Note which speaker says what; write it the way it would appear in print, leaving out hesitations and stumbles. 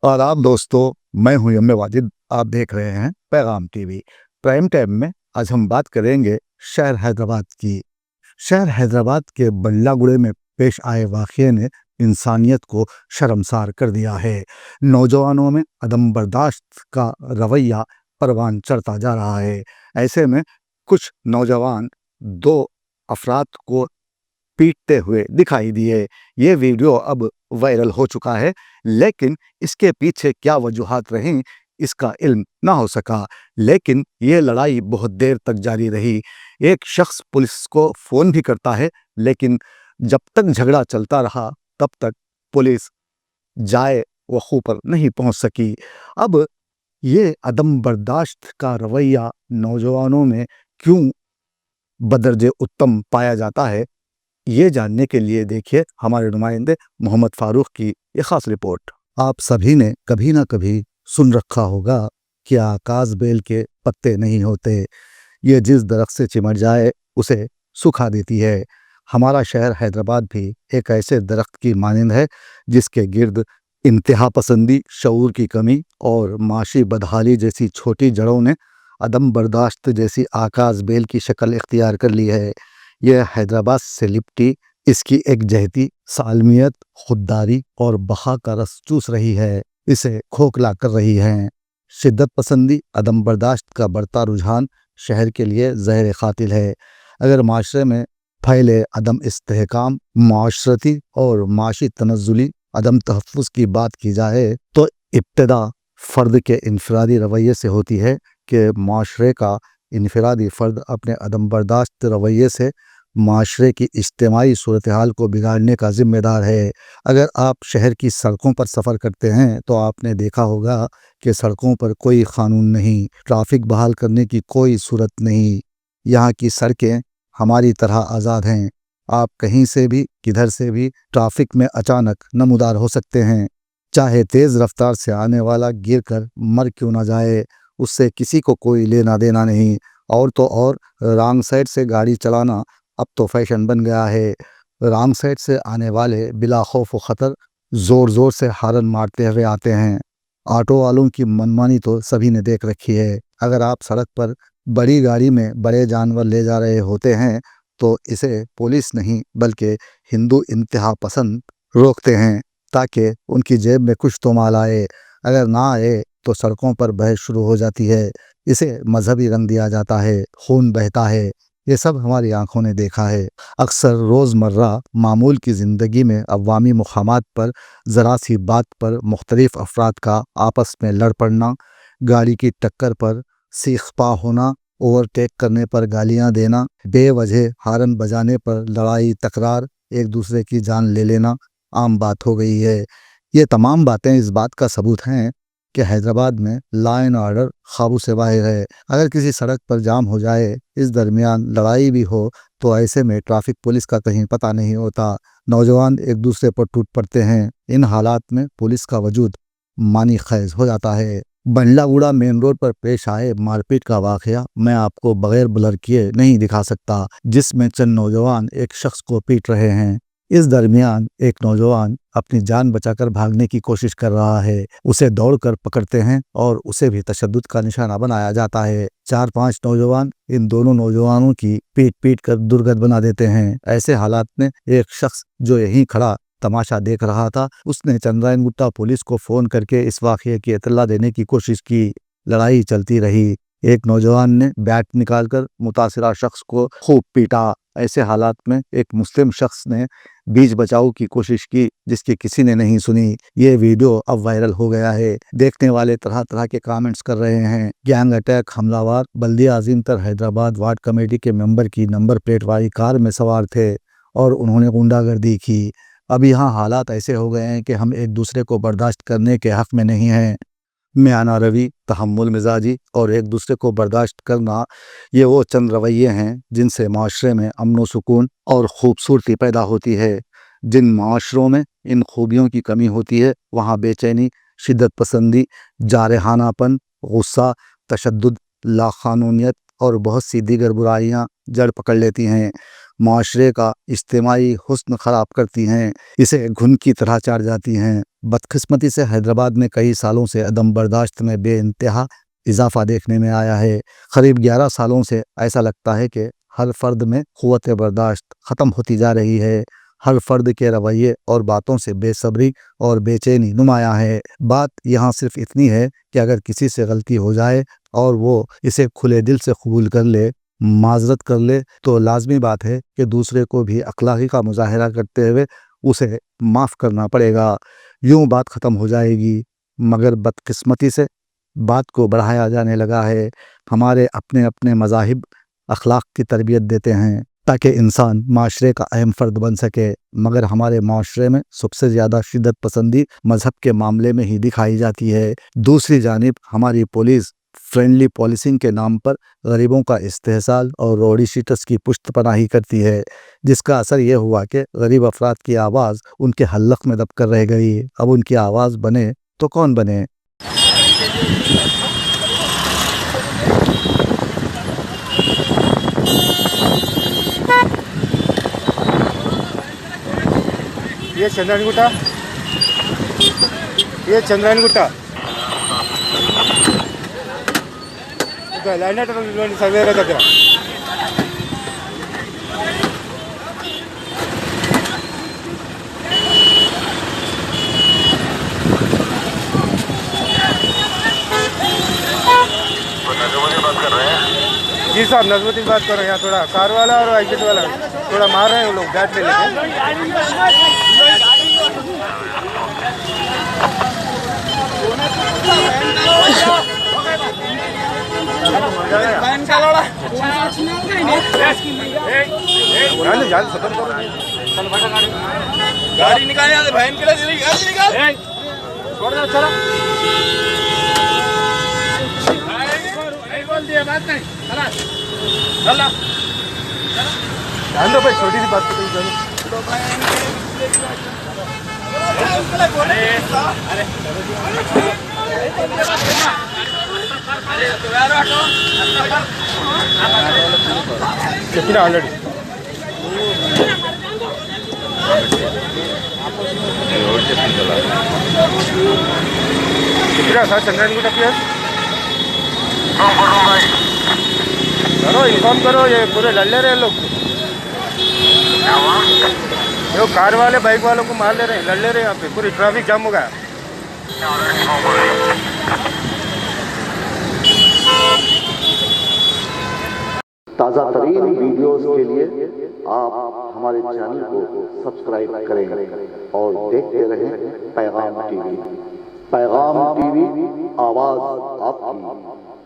Speaker 1: आदाब दोस्तों, मैं हूं यम वाजिद। आप देख रहे हैं पैगाम टीवी। प्राइम टाइम में आज हम बात करेंगे शहर हैदराबाद की। शहर हैदराबाद के बल्लागुड़े में पेश आए वाक़ये ने इंसानियत को शर्मसार कर दिया है। नौजवानों में अदम बर्दाश्त का रवैया परवान चढ़ता जा रहा है। ऐसे में कुछ नौजवान दो अफराद को पीटते हुए दिखाई दिए। ये वीडियो अब वायरल हो चुका है, लेकिन इसके पीछे क्या वजूहात रहीं इसका इल्म ना हो सका। लेकिन ये लड़ाई बहुत देर तक जारी रही। एक शख्स पुलिस को फ़ोन भी करता है, लेकिन जब तक झगड़ा चलता रहा तब तक पुलिस जाए वक़ू पर नहीं पहुंच सकी। अब ये अदम बर्दाश्त का रवैया नौजवानों में क्यों बदर्जे उत्तम पाया जाता है, ये जानने के लिए देखिए हमारे नुमाइंदे मोहम्मद फारूक की ये खास रिपोर्ट। आप सभी ने कभी ना कभी सुन रखा होगा कि आकाश बेल के पत्ते नहीं होते, ये जिस दरख्त से चिमट जाए उसे सुखा देती है। हमारा शहर हैदराबाद भी एक ऐसे दरख्त की मानिंद है जिसके गिर्द इंतहा पसंदी, शऊर की कमी और माशी बदहाली जैसी छोटी जड़ों ने अदम बर्दाश्त जैसी आकाश बेल की शक्ल इख्तियार कर ली है। यह हैदराबाद से लिपटी इसकी एक जहती सालमियत, खुददारी और बहा का रस चूस रही है, इसे खोखला कर रही है। शिद्दत पसंदी, अदम बर्दाश्त का बढ़ता रुझान शहर के लिए जहर कातिल है। अगर माशरे में फैले अदम इस्तेहकाम, माशरती और माशी तनज़्ज़ुली अदम तहफ़्फ़ुज़ की बात की जाए तो इब्तिदा फ़र्द के इनफरादी रवैये से होती है कि माशरे का इनफरादी फ़र्द अपने अदम बर्दाश्त रवैये से माशरे की इज्तिमाई सूरत हाल को बिगाड़ने का ज़िम्मेदार है। अगर आप शहर की सड़कों पर सफ़र करते हैं तो आपने देखा होगा कि सड़कों पर कोई क़ानून नहीं, ट्रैफ़िक बहाल करने की कोई सूरत नहीं। यहाँ की सड़कें हमारी तरह आज़ाद हैं। आप कहीं से भी, किधर से भी ट्रैफ़िक में अचानक नमूदार हो सकते हैं। चाहे तेज़ रफ्तार से आने वाला गिर कर मर क्यों ना जाए, उससे किसी को कोई लेना देना नहीं। और तो और रॉन्ग साइड से गाड़ी चलाना अब तो फैशन बन गया है। रॉन्ग साइड से आने वाले बिला खौफ व ख़तर ज़ोर ज़ोर से हॉर्न मारते हुए आते हैं। ऑटो वालों की मनमानी तो सभी ने देख रखी है। अगर आप सड़क पर बड़ी गाड़ी में बड़े जानवर ले जा रहे होते हैं तो इसे पुलिस नहीं बल्कि हिंदू इंतहा पसंद रोकते हैं ताकि उनकी जेब में कुछ तो माल आए। अगर ना आए तो सड़कों पर बहस शुरू हो जाती है। इसे मजहबी रंग दिया जाता है, खून बहता है। ये सब हमारी आंखों ने देखा है। अक्सर रोज़मर्रा मामूल की ज़िंदगी में अवामी मुक़ामात पर ज़रा सी बात पर मुख्तलिफ अफराद का आपस में लड़ पड़ना, गाड़ी की टक्कर पर सीख पा होना, ओवरटेक करने पर गालियां देना, बेवजह हॉर्न बजाने पर लड़ाई तकरार, एक दूसरे की जान ले लेना आम बात हो गई है। ये तमाम बातें इस बात का सबूत हैं कि हैदराबाद में लॉ एंड ऑर्डर काबू से बाहर है। अगर किसी सड़क पर जाम हो जाए, इस दरमियान लड़ाई भी हो, तो ऐसे में ट्रैफिक पुलिस का कहीं पता नहीं होता। नौजवान एक दूसरे पर टूट पड़ते हैं। इन हालात में पुलिस का वजूद मानी खैज हो जाता है। बंडलागुड़ा मेन रोड पर पेश आए मारपीट का वाकया मैं आपको बगैर ब्लर किए नहीं दिखा सकता, जिसमें चंद नौजवान एक शख्स को पीट रहे हैं। इस दरमियान एक नौजवान अपनी जान बचाकर भागने की कोशिश कर रहा है। उसे दौड़कर पकड़ते हैं और उसे भी तशद्दुद का निशाना बनाया जाता है। 4-5 नौजवान इन दोनों नौजवानों की पीट पीट कर दुर्गत बना देते हैं। ऐसे हालात में एक शख्स जो यहीं खड़ा तमाशा देख रहा था, उसने चंद्रायन गुट्टा पुलिस को फ़ोन करके इस वाक़ये की इत्तला देने की कोशिश की। लड़ाई चलती रही। एक नौजवान ने बैट निकालकर मुतासिरा शख्स को खूब पीटा। ऐसे हालात में एक मुस्लिम शख्स ने बीच बचाव की कोशिश की, जिसकी किसी ने नहीं सुनी। ये वीडियो अब वायरल हो गया है। देखने वाले तरह तरह के कमेंट्स कर रहे हैं। गैंग अटैक, हमलावर बल्दिया अजीमतर हैदराबाद वार्ड कमेटी के मेंबर की नंबर प्लेट वाली कार में सवार थे और उन्होंने गुंडागर्दी की। अब यहाँ हालात ऐसे हो गए हैं कि हम एक दूसरे को बर्दाश्त करने के हक़ में नहीं हैं। मियाना रवि, तहम्मुल मिजाजी और एक दूसरे को बर्दाश्त करना, ये वो चंद रवैये हैं जिनसे माशरे में अमन व सुकून और ख़ूबसूरती पैदा होती है। जिन माशरों में इन खूबियों की कमी होती है, वहाँ बेचैनी, शिद्दत पसंदी, जारहानापन, गुस्सा, तशद्दुद, लाक़ानूनियत और बहुत सी दीगर बुराइयाँ जड़ पकड़ लेती हैं। معاشرے کا اجتماعی حسن خراب کرتی ہیں، اسے گھن کی طرح چاٹ جاتی ہیں۔ بدقسمتی سے حیدرآباد میں کئی سالوں سے عدم برداشت میں بے انتہا اضافہ دیکھنے میں آیا ہے۔ قریب 11 سالوں سے ایسا لگتا ہے کہ ہر فرد میں قوت برداشت ختم ہوتی جا رہی ہے۔ ہر فرد کے رویے اور باتوں سے بے صبری اور بے چینی نمایاں ہے۔ بات یہاں صرف اتنی ہے کہ اگر کسی سے غلطی ہو جائے اور وہ اسے کھلے دل سے قبول کر لے، معذرت کر لے، تو لازمی بات ہے کہ دوسرے کو بھی اخلاقی کا مظاہرہ کرتے ہوئے اسے معاف کرنا پڑے گا۔ یوں بات ختم ہو جائے گی، مگر بدقسمتی سے بات کو بڑھایا جانے لگا ہے۔ ہمارے اپنے اپنے مذاہب اخلاق کی تربیت دیتے ہیں تاکہ انسان معاشرے کا اہم فرد بن سکے، مگر ہمارے معاشرے میں سب سے زیادہ شدت پسندی مذہب کے معاملے میں ہی دکھائی جاتی ہے۔ دوسری جانب ہماری پولیس فرینڈلی پالیسنگ کے نام پر غریبوں کا استحصال اور روڈی شیٹرز کی پشت پناہی کرتی ہے، جس کا اثر یہ ہوا کہ غریب افراد کی آواز ان کے حلق میں دب کر رہ گئی۔ اب ان کی آواز بنے تو کون بنے؟
Speaker 2: ये चंद्रायण गुट्टा, ये चंद्रायण गुट्टा लाइन सर्वे దగ్గర जी साहब, नजमुद्दीन बात कर रहे हैं। यहाँ थोड़ा कार वाला और एग्जिट वाला थोड़ा मार रहे हैं वो लोग बैठ ले गाड़ी निकाल बहन के लिए छोड़ दो। चलो बात नहीं, ध्यान दो भाई, छोटी सी बात तो कितना ऑलरेडी कितना साथ चंद्रायण गुट्टा पिया करो, इन्फॉर्म करो। ये पूरे लड़ रहे हैं लोग, जो कार वाले बाइक वालों को मार ले रहे हैं, लड़ ले रहे हैं। यहाँ पे पूरी ट्रैफिक जाम हो गया।
Speaker 1: تازہ ترین ویڈیوز کے لیے آپ ہمارے چینل کو سبسکرائب کریں اور دیکھتے رہیں پیغام ٹی وی۔ پیغام ٹی وی، آواز آپ کی۔